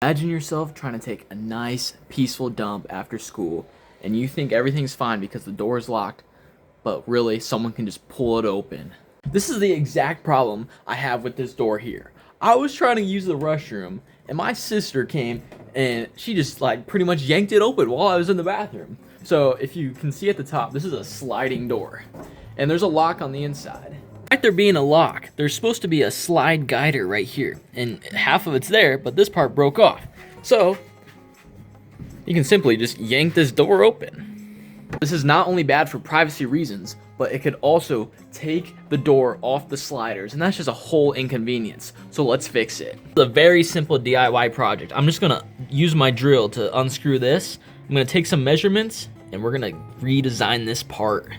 Imagine yourself trying to take a nice, peaceful dump after school, and you think everything's fine because the door is locked, but really, someone can just pull it open. This is the exact problem I have with this door here. I was trying to use the restroom, and my sister came, and she just like pretty much yanked it open while I was in the bathroom. So if you can see at the top, this is a sliding door, and there's a lock on the inside. Despite there being a lock, there's supposed to be a slide guider right here, and half of it's there, but this part broke off. So you can simply just yank this door open. This is not only bad for privacy reasons, but it could also take the door off the sliders, and that's just a whole inconvenience. So let's fix it. It's a very simple DIY project. I'm just gonna use my drill to unscrew this. I'm gonna take some measurements, and we're gonna redesign this part.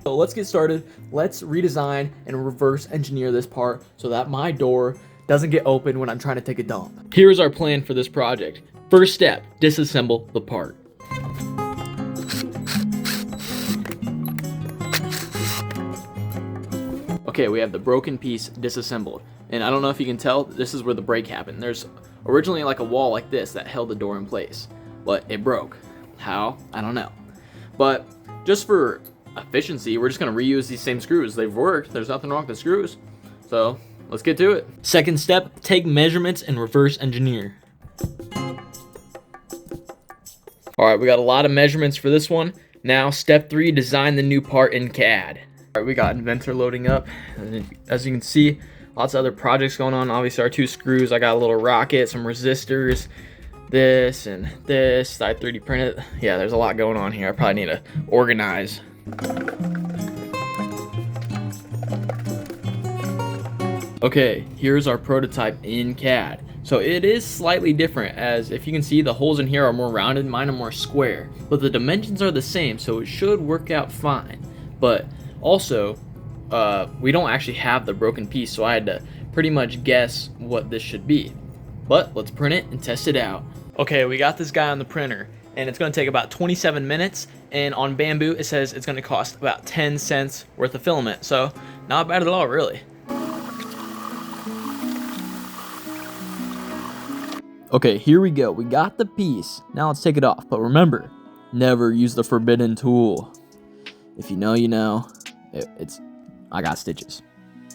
So let's get started. Let's redesign and reverse engineer this part so that my door doesn't get open when I'm trying to take a dump. Here's our plan for this project. First step, disassemble the part. Okay, we have the broken piece disassembled. And I don't know if you can tell, this is where the break happened. There's originally like a wall like this that held the door in place, but it broke. How? I don't know. But just for efficiency, we're just gonna reuse these same screws. They've worked, there's nothing wrong with the screws. So let's get to it. Second step, take measurements and reverse engineer. All right, we got a lot of measurements for this one. Now step 3, design the new part in CAD. All right, we got Inventor loading up. As you can see, lots of other projects going on. Obviously our 2 screws, I got a little rocket, some resistors, this and this. I 3D printed. Yeah, there's a lot going on here. I probably need to organize. Okay, here's our prototype in CAD. So it is slightly different, as if you can see, the holes in here are more rounded, mine are more square, but the dimensions are the same, so it should work out fine. But also, we don't actually have the broken piece, so I had to pretty much guess what this should be. But let's print it and test it out. Okay, we got this guy on the printer, and it's gonna take about 27 minutes, and on Bamboo it says it's gonna cost about 10 cents worth of filament, so not bad at all, really. Okay, here we go. We got the piece. Now let's take it off. But remember, never use the forbidden tool. If you know, you know. I got stitches.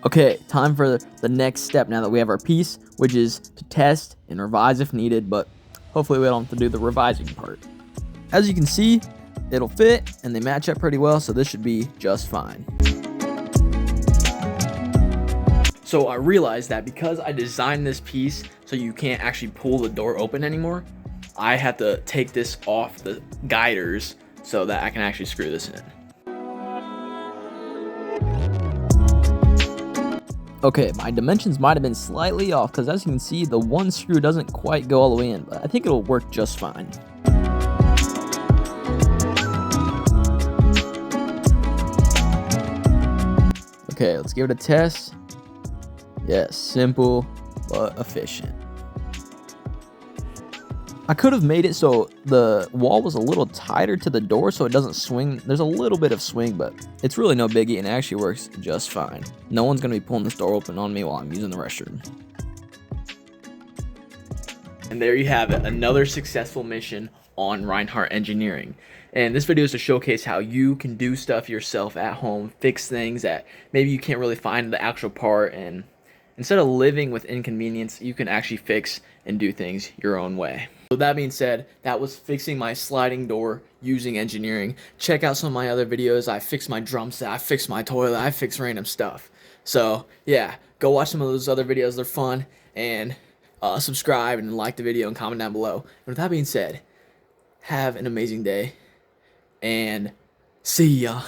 Okay, time for the next step now that we have our piece, which is to test and revise if needed, but hopefully we don't have to do the revising part. As you can see, it'll fit and they match up pretty well, so this should be just fine. So I realized that because I designed this piece so you can't actually pull the door open anymore, I had to take this off the guiders so that I can actually screw this in. Okay, my dimensions might have been slightly off because as you can see, the one screw doesn't quite go all the way in, but I think it'll work just fine. Okay, let's give it a test. Yes, simple but efficient. I could have made it so the wall was a little tighter to the door so it doesn't swing. There's a little bit of swing, but it's really no biggie and it actually works just fine. No one's gonna be pulling this door open on me while I'm using the restroom. And there you have it, another successful mission on Rhinehart Engineering. And this video is to showcase how you can do stuff yourself at home, fix things that maybe you can't really find the actual part, and instead of living with inconvenience, you can actually fix and do things your own way. So that being said, that was fixing my sliding door using engineering. Check out some of my other videos. I fixed my drum set, I fixed my toilet, I fixed random stuff. So yeah, go watch some of those other videos, they're fun. And subscribe and like the video and comment down below. And with that being said, have an amazing day and see ya.